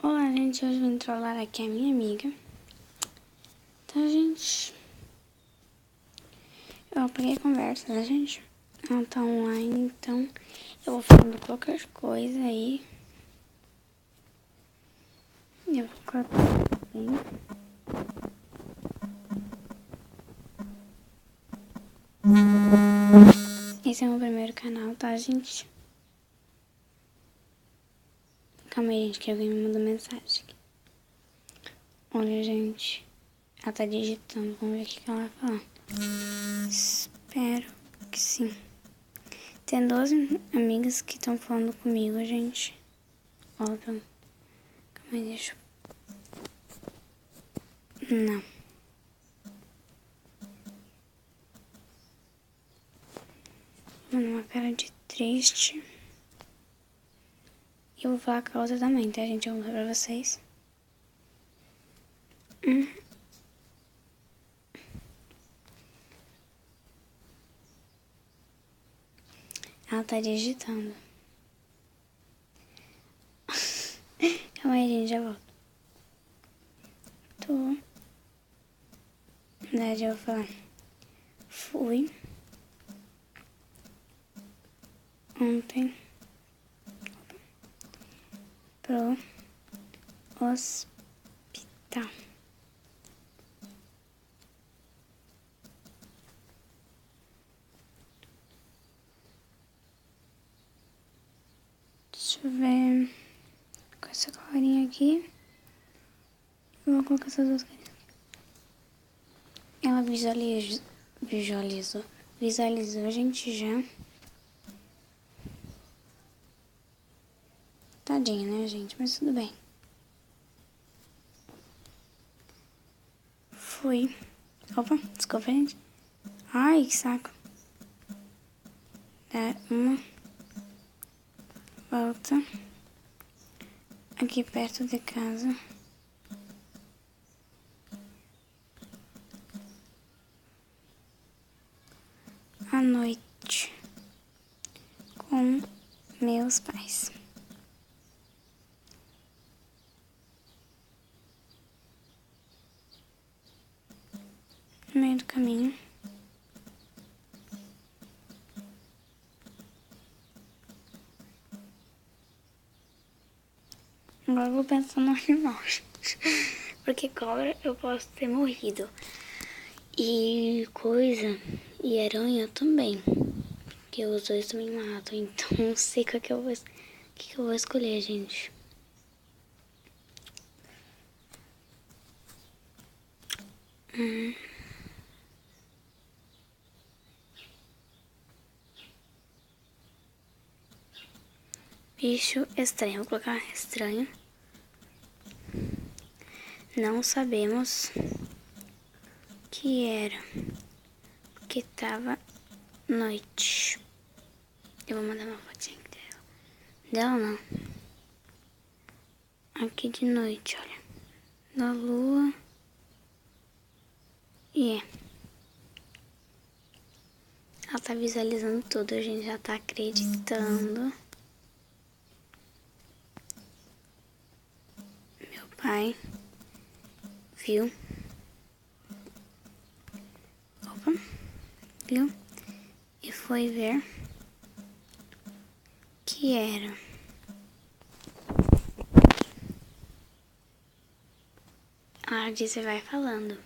Olá, gente, hoje eu vim trollar aqui a minha amiga. Então, gente, eu apaguei a conversa, né, gente? Ela tá online, então eu vou falando qualquer coisa aí. Eu vou colocar bem. Esse é o meu primeiro canal, tá, gente? Calma aí, gente, que alguém me mandou mensagem. Olha, gente, ela tá digitando, vamos ver o que ela vai falar. Espero que sim. Tem 12 amigas que estão falando comigo, gente. Olha, calma aí, deixa eu... Não. Uma cara de triste. E eu vou falar a causa também, tá, gente? Eu vou mostrar pra vocês. Ela tá digitando. Calma aí, gente, já volto. Tô. Na verdade, eu vou falar. Fui. Ontem. Pro hospital. Deixa eu ver. Com essa colorinha aqui. Eu vou colocar essas duas carinhas. Ela visualizou, gente, já. Tadinha, né, gente? Mas tudo bem. Fui. Opa, desculpa, gente. Ai, que saco. Dar uma volta aqui perto de casa. À noite com meus pais. No meio do caminho, agora eu vou pensar no animal. Porque cobra eu posso ter morrido. E coisa, e aranha também. Porque os dois também matam. Então não sei qual que eu vou escolher, gente. Bicho estranho, vou colocar estranho. Não sabemos que era, porque tava noite. Eu vou mandar uma fotinha dela. Dela não. Aqui de noite, olha. Da lua. E é. Ela tá visualizando tudo, a gente já tá acreditando. Meu pai viu. Opa. Viu? E foi ver que era. Ela disse, vai falando.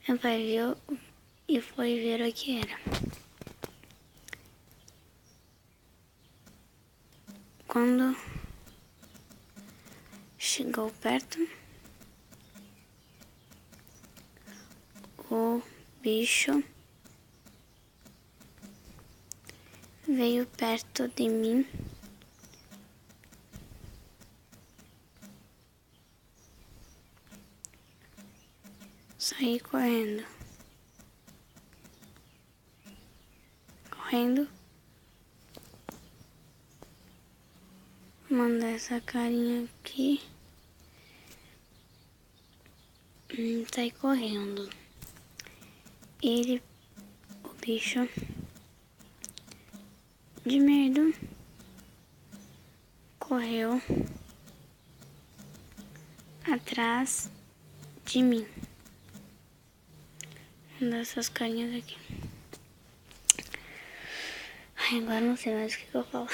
Meu pai viu e foi ver o que era. Quando chegou perto, o bicho veio perto de mim. Saí correndo. Mandar essa carinha aqui. Saí correndo. O bicho, de medo, correu atrás de mim. Vou dar essas carinhas aqui. Ai, agora não sei mais o que eu falo.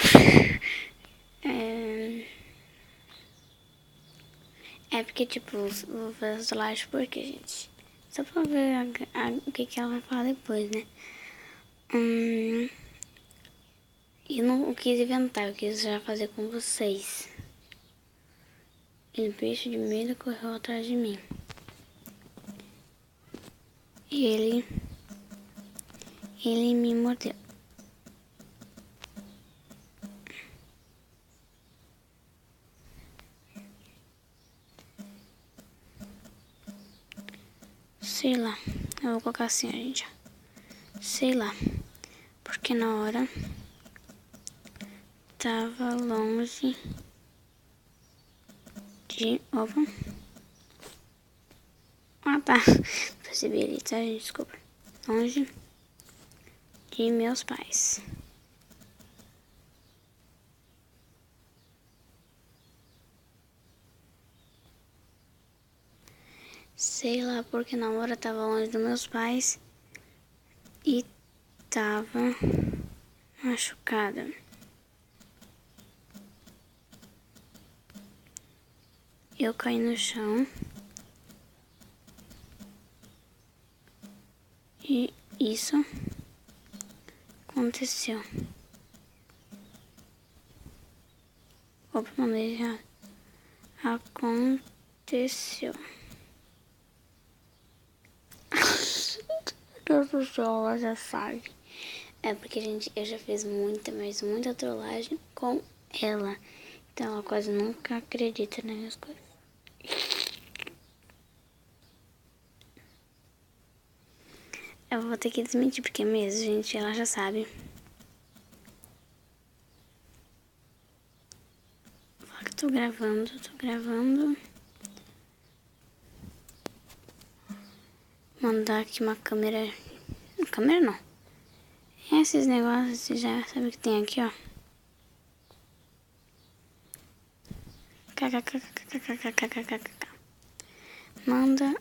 É porque, tipo, vou fazer as trollagens porque, gente, só pra ver o que ela vai falar depois, né? Eu não quis inventar, eu quis já fazer com vocês. Ele, bicho de medo, correu atrás de mim. E ele me mordeu. Sei lá, eu vou colocar assim, gente. Sei lá, porque na hora tava longe de... Opa. Ah, tá. Percebi ali, tá, gente? Desculpa. Longe de meus pais. Sei lá, porque na hora tava longe dos meus pais e tava machucada. Eu caí no chão e isso aconteceu. Opa, mandei já. Aconteceu. Deus do céu, ela já sabe. É porque, gente, eu já fiz muita, mas muita trollagem com ela. Então ela quase nunca acredita nas minhas coisas. Eu vou ter que desmentir, porque mesmo, gente, ela já sabe. Fala que tô gravando. Mandar aqui uma câmera. Câmera não. Esses negócios, você já sabe o que tem aqui, ó. KKKKKKKKKKK. Manda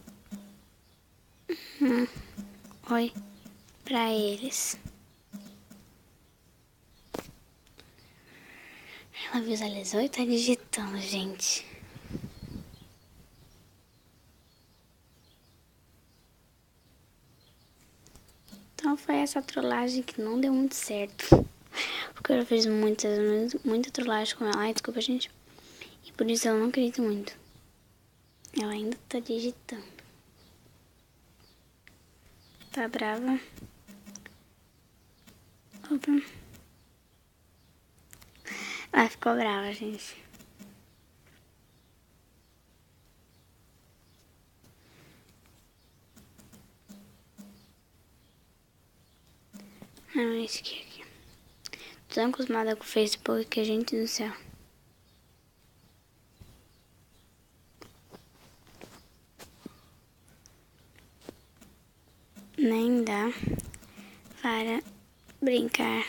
oi pra eles. Ela visualizou e tá digitando, gente. Então foi essa trollagem que não deu muito certo. Porque eu fiz muita trollagem com ela. Ai, desculpa, gente. E por isso ela não acredita muito. Ela ainda tá digitando. Tá brava. Opa. Ela ficou brava, gente. Não, esse aqui. Tô tão acostumada com o Facebook que, gente do céu. Nem dá para brincar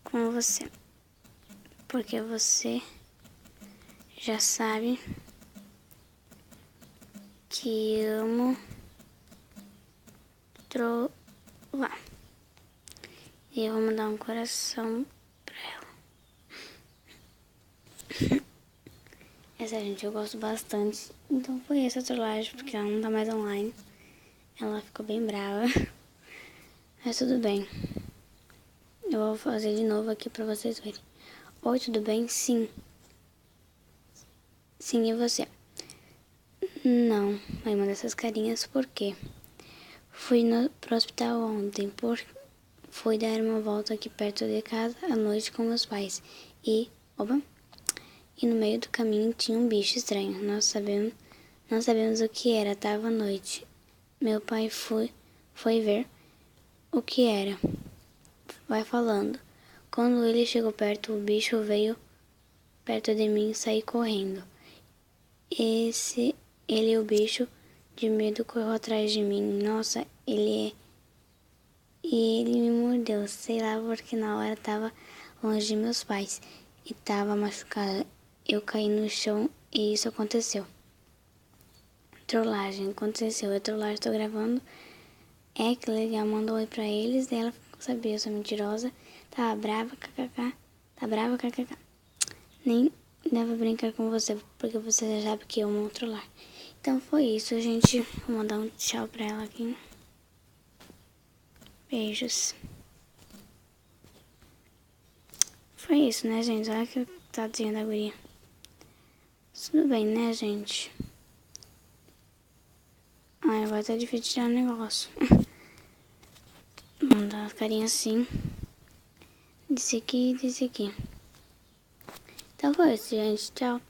com você. Porque você já sabe que amo trollar. E eu vou mandar um coração pra ela. Essa, gente, eu gosto bastante. Então foi essa trollagem, porque ela não tá mais online. Ela ficou bem brava. Mas tudo bem. Eu vou fazer de novo aqui pra vocês verem. Oi, tudo bem? Sim. Sim, e você? Não. Aí manda essas carinhas, por quê? Fui pro hospital ontem, fui dar uma volta aqui perto de casa à noite com meus pais. Opa! E no meio do caminho tinha um bicho estranho. Não sabemos o que era, tava à noite. Meu pai foi ver o que era. Vai falando. Quando ele chegou perto, o bicho veio perto de mim e saí correndo. Ele e o bicho de medo correu atrás de mim. Nossa, E ele me mordeu, sei lá, porque na hora tava longe de meus pais e tava machucada. Eu caí no chão e isso aconteceu. trollagem. Aconteceu, é trollagem, tô gravando. É, que legal, mandou oi pra eles. Daí ela sabia, eu sou mentirosa. Tava brava, kkk. Tá brava, kkk. Nem dava brincar com você, porque você já sabe que eu amo trollar. Então foi isso, gente. Vou mandar um tchau pra ela aqui. Beijos. Foi isso, né, gente? Olha que tadinha da guria. Tudo bem, né, gente? Ai, agora tá difícil tirar o negócio. Mandar a carinha assim. Desse aqui e desse aqui. Então foi isso, gente. Tchau.